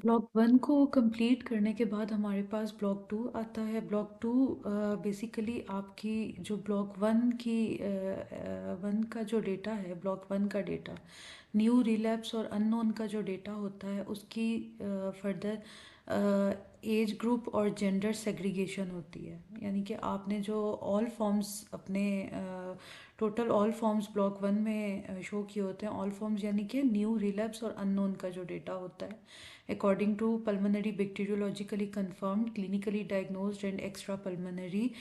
Block one को complete करने के बाद हमारे पास ब्लॉक टू आता है। ब्लॉक टू बेसिकली आपकी जो ब्लॉक वन का जो डेटा है, ब्लॉक वन का डेटा न्यू रिलैप्स और अननोन का जो डेटा होता है उसकी फर्दर एज ग्रुप और जेंडर सेग्रीगेशन होती है। यानी कि आपने जो ऑल फॉर्म्स अपने total all forms block one में शो किए होते हैं, ऑल फॉर्म्स यानी कि न्यू रिलैप्स और अननोन का जो डेटा होता है according to pulmonary bacteriologically confirmed clinically diagnosed and extra pulmonary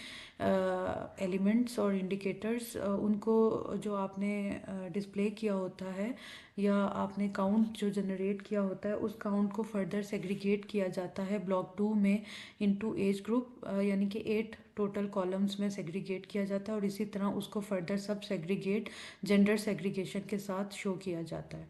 elements और indicators, उनको जो आपने डिस्प्ले किया होता है या आपने काउंट जो जनरेट किया होता है उस काउंट को फर्दर सेग्रीगेट किया जाता है ब्लॉक टू में इनटू एज ग्रुप, यानी कि 8 टोटल कॉलम्स में सेग्रीगेट किया जाता है और इसी तरह उसको फर्दर सब सेग्रीगेट जेंडर सेग्रीगेशन के साथ शो किया जाता है।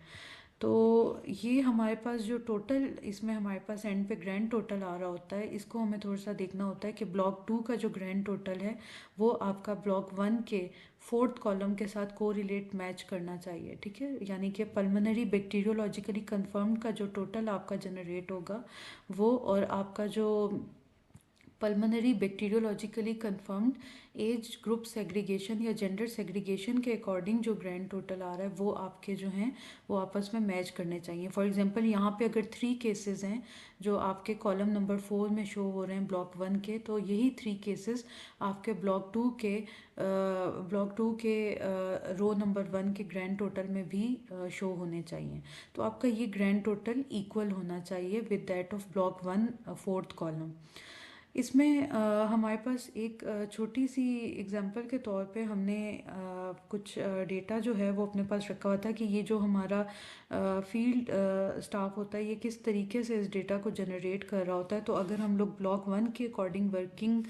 तो ये हमारे पास जो टोटल इसमें हमारे पास एंड पे ग्रैंड टोटल आ रहा होता है, इसको हमें थोड़ा सा देखना होता है कि ब्लॉक टू का जो ग्रैंड टोटल है वो आपका ब्लॉक वन के फोर्थ कॉलम के साथ को रिलेट मैच करना चाहिए। ठीक है, यानी कि पल्मोनरी बैक्टीरियोलॉजिकली कंफर्म्ड का जो टोटल आपका जनरेट होगा वो और आपका जो pulmonary bacteriologically confirmed age group segregation या जेंडर सेग्रीगेशन के अकॉर्डिंग जो ग्रैंड टोटल आ रहा है वो आपके जो हैं वो आपस में मैच करने चाहिए। फॉर एग्जांपल यहाँ पे अगर 3 केसेस हैं जो आपके कॉलम नंबर 4 में शो हो रहे हैं ब्लॉक वन के, तो यही 3 केसेस आपके ब्लॉक टू के रो नंबर वन के ग्रैंड टोटल में भी शो होने चाहिए। तो आपका ये ग्रैंड टोटल इक्वल होना चाहिए with that of block one fourth column. इसमें हमारे पास एक छोटी सी एग्जांपल के तौर पे हमने कुछ डेटा जो है वो अपने पास रखा हुआ था कि ये जो हमारा फील्ड स्टाफ होता है ये किस तरीके से इस डेटा को जनरेट कर रहा होता है। तो अगर हम लोग ब्लॉक वन के अकॉर्डिंग वर्किंग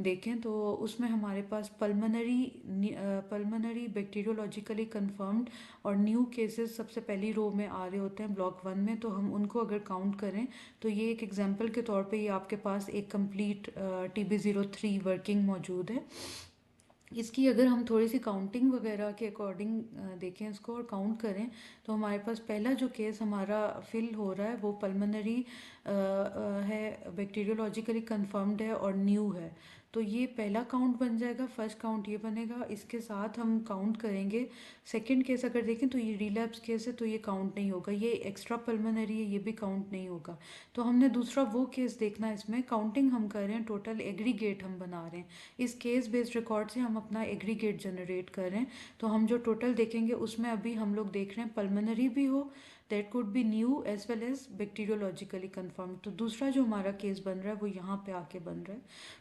देखें तो उसमें हमारे पास पल्मोनरी बैक्टीरियोलॉजिकली कंफर्म्ड और न्यू केसेस सबसे पहली रो में आ रहे होते हैं ब्लॉक वन में। तो हम उनको अगर काउंट करें तो ये एक एग्जांपल के तौर पे ये आपके पास एक कंप्लीट TB03 वर्किंग मौजूद है। इसकी अगर हम थोड़ी सी काउंटिंग वगैरह के अकॉर्डिंग देखें इसको और काउंट करें तो हमारे पास पहला जो केस हमारा फिल हो रहा है वो पल्मोनरी है, बैक्टीरियोलॉजिकली कंफर्म्ड है और न्यू है। तो ये पहला काउंट बन जाएगा, फर्स्ट काउंट ये बनेगा। इसके साथ हम काउंट करेंगे सेकंड केस अगर देखें तो ये रिलैप्स केस है तो ये काउंट नहीं होगा, ये एक्स्ट्रा पल्मोनरी है ये भी काउंट नहीं होगा। तो हमने दूसरा वो केस देखना है, इसमें काउंटिंग हम कर रहे हैं, टोटल एग्रीगेट हम बना रहे हैं। इस केस बेस्ड रिकॉर्ड से हम अपना एग्रीगेट जनरेट कर रहे हैं। तो हम जो टोटल देखेंगे उसमें अभी हम लोग देख रहे हैं पल्मोनरी भी हो, that could be new as well as bacteriologically confirm. तो दूसरा जो हमारा केस बन रहा है वो यहाँ पे आके बन रहा है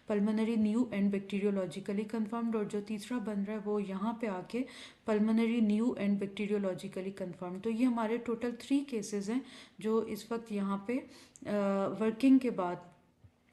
पल्मोनरी न्यू एंड बैक्टीरियोलॉजिकली कंफर्म्ड, और जो तीसरा बन रहा है वो यहाँ पे आके पल्मोनरी न्यू एंड बैक्टीरियोलॉजिकली कंफर्म। तो ये हमारे टोटल 3 केसेस हैं जो इस वक्त यहाँ पे वर्किंग के बाद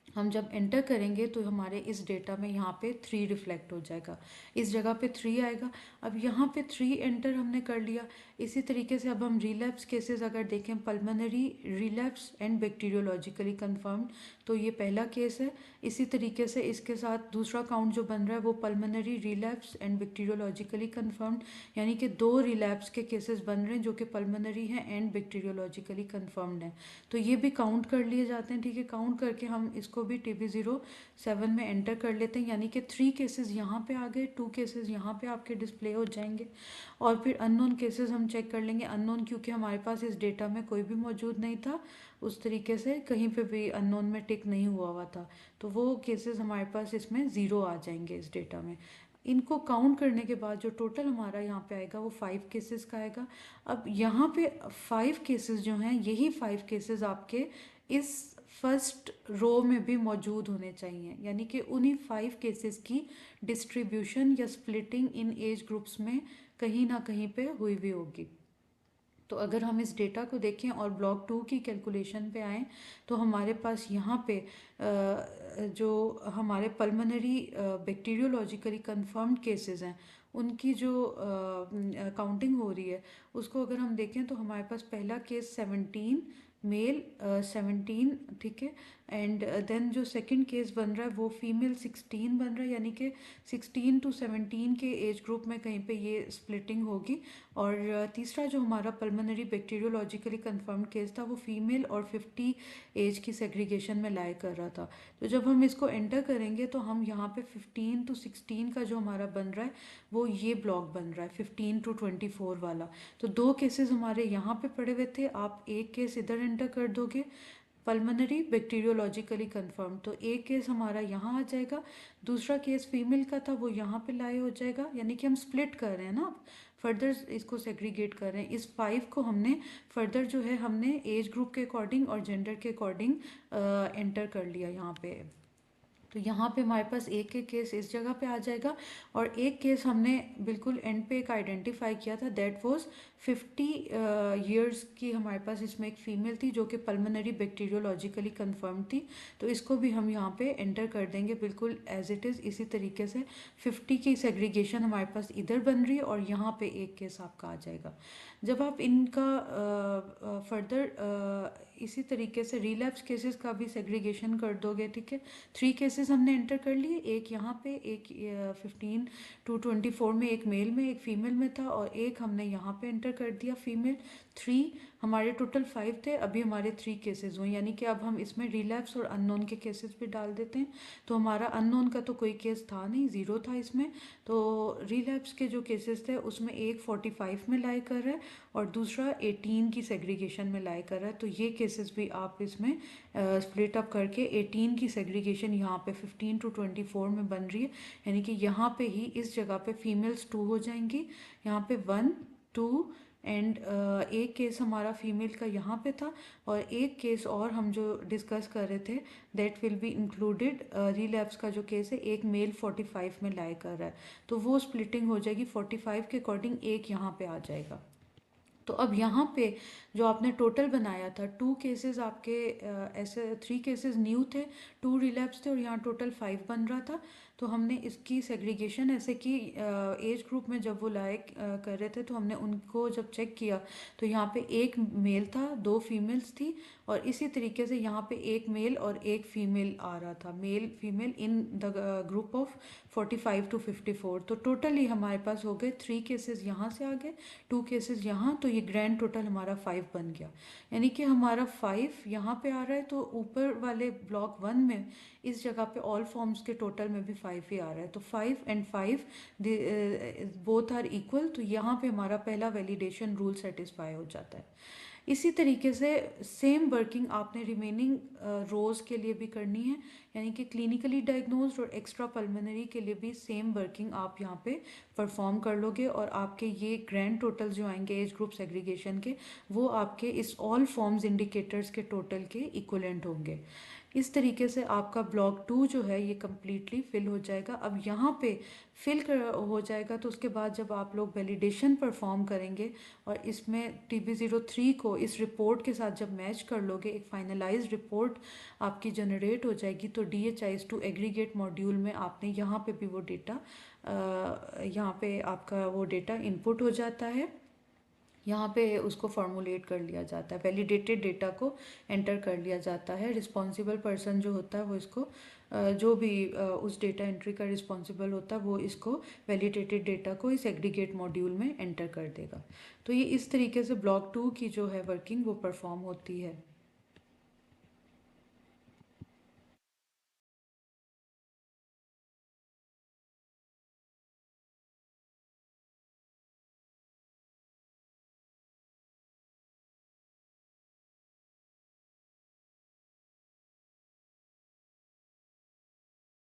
हम जब एंटर करेंगे तो हमारे इस डेटा में यहाँ पे 3 रिफ्लेक्ट हो जाएगा, इस जगह पे 3 आएगा। अब यहाँ पे 3 एंटर हमने कर लिया। इसी तरीके से अब हम रिलैप्स केसेस अगर देखें, पल्मोनरी रिलैप्स एंड बैक्टीरियोलॉजिकली कंफर्म्ड, तो ये पहला केस है। इसी तरीके से इसके साथ दूसरा काउंट जो बन रहा है वो पल्मोनरी रिलैप्स एंड बैक्टीरियोलॉजिकली कंफर्म्ड, यानी कि 2 रिलैप्स के केसेस बन रहे हैं जो कि पल्मोनरी हैं एंड बैक्टीरियोलॉजिकली कंफर्म्ड हैं। तो ये भी काउंट कर लिए जाते हैं। ठीक है, काउंट करके हम इसको भी TB07 में एंटर कर लेते हैं, यानी कि 3 केसेस यहाँ पे आ गए, 2 केसेस यहाँ पे आपके डिस्प्ले हो जाएंगे। और फिर अननोन केसेस हम चेक कर लेंगे। अननोन क्योंकि हमारे पास इस डेटा में कोई भी मौजूद नहीं था, उस तरीके से कहीं पे भी अननोन में टिक नहीं हुआ था, तो वो केसेस हमारे पास इसमें ज़ीरो आ जाएंगे इस डेटा में। इनको काउंट करने के बाद जो टोटल हमारा यहाँ पे आएगा वो 5 केसेस का आएगा। अब यहाँ पे 5 केसेस जो हैं यही 5 केसेस आपके इस फर्स्ट रो में भी मौजूद होने चाहिए, यानी कि उन्हीं 5 केसेस की डिस्ट्रीब्यूशन या स्प्लिटिंग इन एज ग्रुप्स में कहीं ना कहीं पे हुई भी होगी। तो अगर हम इस डेटा को देखें और ब्लॉक टू की कैलकुलेशन पे आएँ तो हमारे पास यहाँ पे जो हमारे पल्मोनरी बैक्टीरियोलॉजिकली कंफर्म्ड केसेस हैं उनकी जो काउंटिंग हो रही है उसको अगर हम देखें तो हमारे पास पहला केस 17 मेल 17, ठीक है। एंड देन जो सेकंड केस बन रहा है वो फीमेल 16 बन रहा है, यानी कि 16 to 17 के एज ग्रुप में कहीं पे ये स्प्लिटिंग होगी। और तीसरा जो हमारा पल्मोनरी बैक्टीरियोलॉजिकली कंफर्म्ड केस था वो फीमेल और 50 एज की सेग्रीगेशन में लाई कर रहा था। तो जब हम इसको एंटर करेंगे तो हम यहाँ पे 15 to 16 का जो हमारा बन रहा है वो ये ब्लॉक बन रहा है 15 to 24 वाला। तो दो केसेस हमारे यहाँ पे पड़े हुए थे, आप एक केस इधर एंटर कर दोगे पल्मोनरी बैक्टीरियोलॉजिकली कंफर्म, तो एक केस हमारा यहाँ आ जाएगा, दूसरा केस फीमेल का था वो यहाँ पे लाए हो जाएगा। यानी कि हम स्प्लिट कर रहे हैं ना, फर्दर इसको सेग्रीगेट कर रहे हैं। इस 5 को हमने फर्दर जो है हमने एज ग्रुप के अकॉर्डिंग और जेंडर के अकॉर्डिंग एंटर कर लिया यहाँ पे। तो यहाँ पे हमारे पास एक एक केस इस जगह पे आ जाएगा, और एक केस हमने बिल्कुल एंड पे एक आइडेंटिफाई किया था, दैट वाज 50 ईयर्स की हमारे पास इसमें एक फीमेल थी जो कि पल्मोनरी बैक्टीरियोलॉजिकली कंफर्म थी। तो इसको भी हम यहाँ पे एंटर कर देंगे बिल्कुल एज इट इज़। इसी तरीके से 50 की सेग्रीगेशन हमारे पास इधर बन रही है और यहाँ पे एक केस आपका आ जाएगा। जब आप इनका फर्दर इसी तरीके से रिलैप्स केसेस का भी सेग्रीगेशन कर दोगे, ठीक है। 3 केसेस हमने एंटर कर लिए, एक यहाँ पे, एक 15 to 24 में, एक मेल में एक फीमेल में था, और एक हमने यहाँ पे एंटर कर दिया फीमेल। 3 हमारे टोटल 5 थे, अभी हमारे 3 केसेस हुए, यानी कि अब हम इसमें रिलैप्स और अननोन के केसेस भी डाल देते हैं। तो हमारा अननोन का तो कोई केस था नहीं, 0 था इसमें। तो रिलैप्स के जो केसेस थे उसमें एक 45 में लाई कर रहा है और दूसरा 18 की सेग्रीगेशन में लाई कर रहा है। तो ये केसेस भी आप इसमें स्प्लिट अप करके 18 की सेग्रीगेशन यहाँ पे 15 to 24 में बन रही है, यानी कि यहाँ पे ही इस जगह पे फीमेल्स 2 हो जाएंगी, यहाँ पे 1 2 एंड एक केस हमारा फीमेल का यहाँ पे था, और एक केस और हम जो डिस्कस कर रहे थे that will be included, relapse का जो केस है एक मेल 45 में लाई कर रहा है, तो वो स्प्लिटिंग हो जाएगी 45 के अकॉर्डिंग, एक यहाँ पे आ जाएगा। तो अब यहाँ पे जो आपने टोटल बनाया था 2 केसेस आपके ऐसे 3 केसेस न्यू थे, 2 रिलैप्स थे, और यहाँ टोटल 5 बन रहा था। तो हमने इसकी सेग्रीगेशन ऐसे कि एज ग्रुप में जब वो लाए कर रहे थे तो हमने उनको जब चेक किया तो यहाँ पे एक मेल था, 2 फीमेल्स थी, और इसी तरीके से यहाँ पे एक मेल और एक फीमेल आ रहा था, male female in the group of 45 to 54। तो टोटली हमारे पास हो गए 3 केसेस यहाँ से आ गए, 2 केसेस यहाँ, तो ये ग्रैंड टोटल हमारा 5 बन गया। यानी कि हमारा 5 यहाँ पे आ रहा है, तो ऊपर वाले ब्लॉक 1 में इस जगह पे ऑल फॉर्म्स के टोटल में भी 5 ही आ रहा है, तो 5 and 5 बोथ आर इक्वल। तो यहाँ पे हमारा पहला वैलिडेशन रूल सेटिस्फाई हो जाता है। इसी तरीके से सेम वर्किंग आपने रिमेनिंग रोज के लिए भी करनी है, यानी कि क्लिनिकली डायग्नोज्ड और एक्स्ट्रा पल्मोनरी के लिए भी सेम वर्किंग आप यहाँ पे परफॉर्म कर लोगे, और आपके ये ग्रैंड टोटल जो आएंगे एज ग्रुप सेग्रीगेशन के, वो आपके इस ऑल फॉर्म्स इंडिकेटर्स के टोटल के इक्वलेंट होंगे। इस तरीके से आपका ब्लॉक 2 जो है ये कम्प्लीटली फिल हो जाएगा। अब यहाँ पे फिल हो जाएगा तो उसके बाद जब आप लोग वैलिडेशन परफॉर्म करेंगे और इसमें TB03 को इस रिपोर्ट के साथ जब मैच कर लोगे, एक फाइनलाइज रिपोर्ट आपकी जनरेट हो जाएगी, तो DHIS2 एग्रीगेट मॉड्यूल में आपने यहाँ पे भी वो डेटा यहाँ पे आपका वो डेटा इनपुट हो जाता है, यहाँ पे उसको फॉर्मुलेट कर लिया जाता है, वैलिडेटेड डेटा को एंटर कर लिया जाता है। रिस्पॉन्सिबल पर्सन जो होता है वो इसको जो भी उस डेटा एंट्री का रिस्पॉन्सिबल होता है वो इसको वैलिडेटेड डेटा को इस एग्रीगेट मॉड्यूल में एंटर कर देगा। तो ये इस तरीके से ब्लॉक 2 की जो है वर्किंग वो परफॉर्म होती है।